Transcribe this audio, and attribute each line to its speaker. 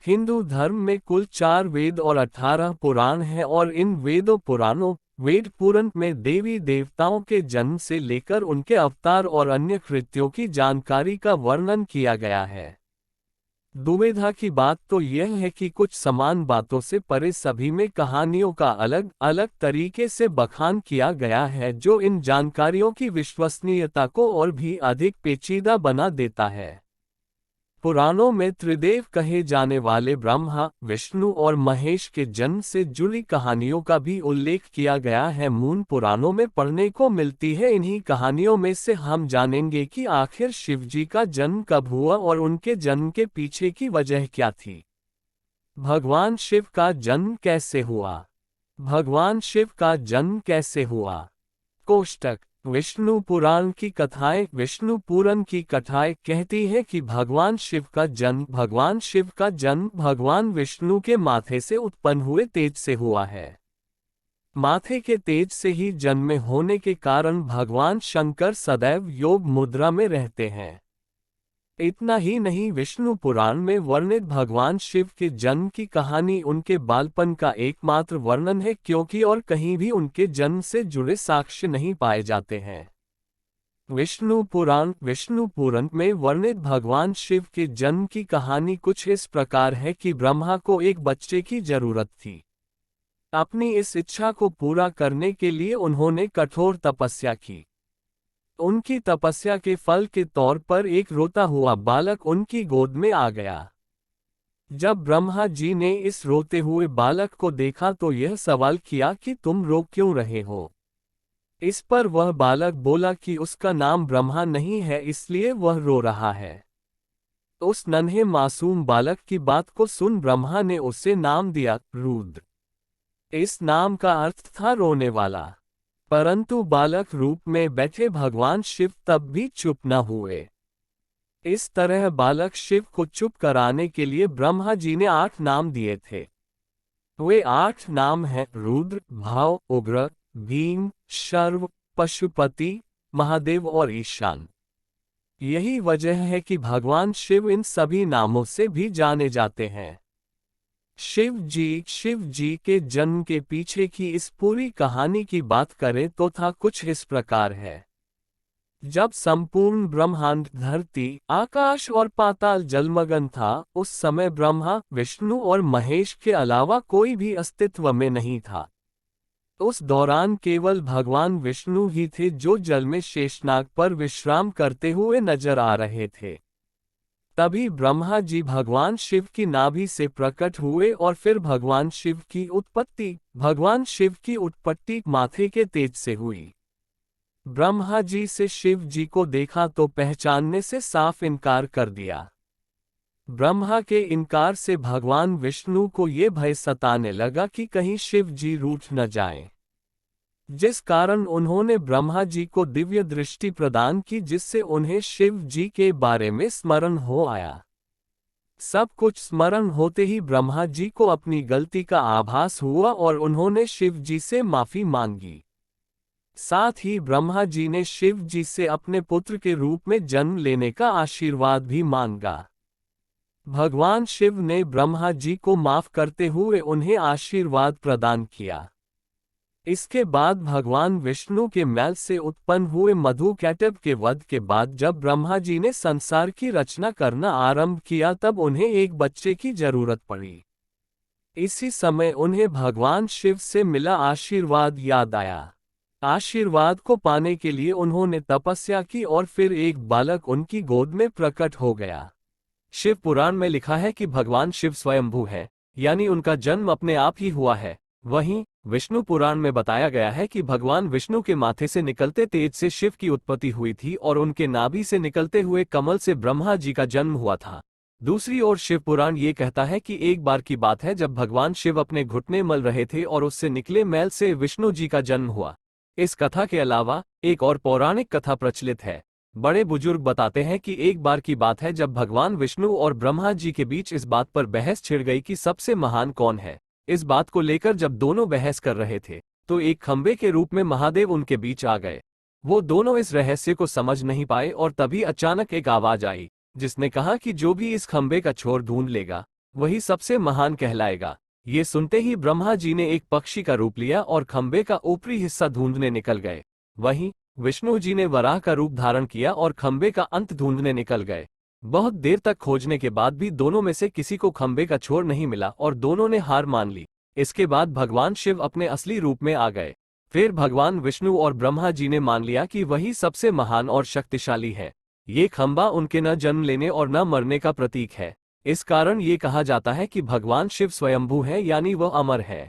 Speaker 1: हिंदू धर्म में कुल 4 वेद और 18 पुराण हैं और इन वेदों पुराणों वेद पुराण में देवी देवताओं के जन्म से लेकर उनके अवतार और अन्य कृत्यों की जानकारी का वर्णन किया गया है। दुविधा की बात तो यह है कि कुछ समान बातों से परे सभी में कहानियों का अलग अलग तरीके से बखान किया गया है, जो इन जानकारियों की विश्वसनीयता को और भी अधिक पेचीदा बना देता है। पुराणों में त्रिदेव कहे जाने वाले ब्रह्मा, विष्णु और महेश के जन्म से जुड़ी कहानियों का भी उल्लेख किया गया है। मूल पुराणों में पढ़ने को मिलती है। इन्हीं कहानियों में से हम जानेंगे कि आखिर शिवजी का जन्म कब हुआ और उनके जन्म के पीछे की वजह क्या थी। भगवान शिव का जन्म कैसे हुआ? भगवान शिव का जन्म कैसे हुआ? कोष्टक विष्णु पुराण की कथाएं विष्णु पुराण की कथाएं कहती है कि भगवान शिव का जन्म भगवान विष्णु के माथे से उत्पन्न हुए तेज से हुआ है। माथे के तेज से ही जन्मे होने के कारण भगवान शंकर सदैव योग मुद्रा में रहते हैं। इतना ही नहीं, विष्णु पुराण में वर्णित भगवान शिव के जन्म की कहानी उनके बालपन का एकमात्र वर्णन है, क्योंकि और कहीं भी उनके जन्म से जुड़े साक्ष्य नहीं पाए जाते हैं। विष्णु पुराण में वर्णित भगवान शिव के जन्म की कहानी कुछ इस प्रकार है कि ब्रह्मा को एक बच्चे की जरूरत थी। अपनी इस इच्छा को पूरा करने के लिए उन्होंने कठोर तपस्या की। उनकी तपस्या के फल के तौर पर एक रोता हुआ बालक उनकी गोद में आ गया। जब ब्रह्मा जी ने इस रोते हुए बालक को देखा तो यह सवाल किया कि तुम रो क्यों रहे हो। इस पर वह बालक बोला कि उसका नाम ब्रह्मा नहीं है, इसलिए वह रो रहा है। उस नन्हे मासूम बालक की बात को सुन ब्रह्मा ने उसे नाम दिया रुद्र। इस नाम का अर्थ था रोने वाला। परंतु बालक रूप में बैठे भगवान शिव तब भी चुप न हुए। इस तरह बालक शिव को चुप कराने के लिए ब्रह्मा जी ने 8 नाम दिए थे। वे 8 नाम हैं रुद्र, भाव, उग्र, भीम, शर्व, पशुपति, महादेव और ईशान। यही वजह है कि भगवान शिव इन सभी नामों से भी जाने जाते हैं। शिव जी के जन्म के पीछे की इस पूरी कहानी की बात करें तो था कुछ इस प्रकार है। जब संपूर्ण ब्रह्मांड, धरती, आकाश और पाताल जलमग्न था, उस समय ब्रह्मा, विष्णु और महेश के अलावा कोई भी अस्तित्व में नहीं था। उस दौरान केवल भगवान विष्णु ही थे जो जल में शेषनाग पर विश्राम करते हुए नजर आ रहे थे। तभी ब्रह्मा जी भगवान शिव की नाभि से प्रकट हुए और फिर भगवान शिव की उत्पत्ति माथे के तेज से हुई। ब्रह्मा जी से शिव जी को देखा तो पहचानने से साफ इनकार कर दिया। ब्रह्मा के इनकार से भगवान विष्णु को ये भय सताने लगा कि कहीं शिव जी रूठ न जाएं, जिस कारण उन्होंने ब्रह्मा जी को दिव्य दृष्टि प्रदान की, जिससे उन्हें शिव जी के बारे में स्मरण हो आया। सब कुछ स्मरण होते ही ब्रह्मा जी को अपनी गलती का आभास हुआ और उन्होंने शिव जी से माफी मांगी। साथ ही ब्रह्मा जी ने शिव जी से अपने पुत्र के रूप में जन्म लेने का आशीर्वाद भी मांगा। भगवान शिव ने ब्रह्मा जी को माफ करते हुए उन्हें आशीर्वाद प्रदान किया। इसके बाद भगवान विष्णु के मैल से उत्पन्न हुए मधु कैटभ के वध के बाद जब ब्रह्मा जी ने संसार की रचना करना आरंभ किया, तब उन्हें एक बच्चे की जरूरत पड़ी। इसी समय उन्हें भगवान शिव से मिला आशीर्वाद याद आया। आशीर्वाद को पाने के लिए उन्होंने तपस्या की और फिर एक बालक उनकी गोद में प्रकट हो गया।
Speaker 2: शिव पुराण में लिखा है कि भगवान शिव स्वयंभू है, यानी उनका जन्म अपने आप ही हुआ है। वहीं विष्णु पुराण में बताया गया है कि भगवान विष्णु के माथे से निकलते तेज से शिव की उत्पत्ति हुई थी और उनके नाभि से निकलते हुए कमल से ब्रह्मा जी का जन्म हुआ था। दूसरी ओर शिव पुराण ये कहता है कि एक बार की बात है जब भगवान शिव अपने घुटने मल रहे थे और उससे निकले मैल से विष्णु जी का जन्म हुआ। इस कथा के अलावा एक और पौराणिक कथा प्रचलित है। बड़े बुजुर्ग बताते हैं कि एक बार की बात है जब भगवान विष्णु और ब्रह्मा जी के बीच इस बात पर बहस छिड़ गई कि सबसे महान कौन है। इस बात को लेकर जब दोनों बहस कर रहे थे तो एक खंबे के रूप में महादेव उनके बीच आ गए। वो दोनों इस रहस्य को समझ नहीं पाए और तभी अचानक एक आवाज आई जिसने कहा कि जो भी इस खंबे का छोर ढूंढ लेगा वही सबसे महान कहलाएगा। ये सुनते ही ब्रह्मा जी ने एक पक्षी का रूप लिया और खंबे का ऊपरी हिस्सा ढूंढने निकल गए। वहीं विष्णु जी ने वराह का रूप धारण किया और खंबे का अंत ढूंढने निकल गए। बहुत देर तक खोजने के बाद भी दोनों में से किसी को खंबे का छोर नहीं मिला और दोनों ने हार मान ली। इसके बाद भगवान शिव अपने असली रूप में आ गए। फिर भगवान विष्णु और ब्रह्मा जी ने मान लिया कि वही सबसे महान और शक्तिशाली है। ये खंबा उनके न जन्म लेने और न मरने का प्रतीक है। इस कारण ये कहा जाता है कि भगवान शिव स्वयंभू है, यानी वह अमर है।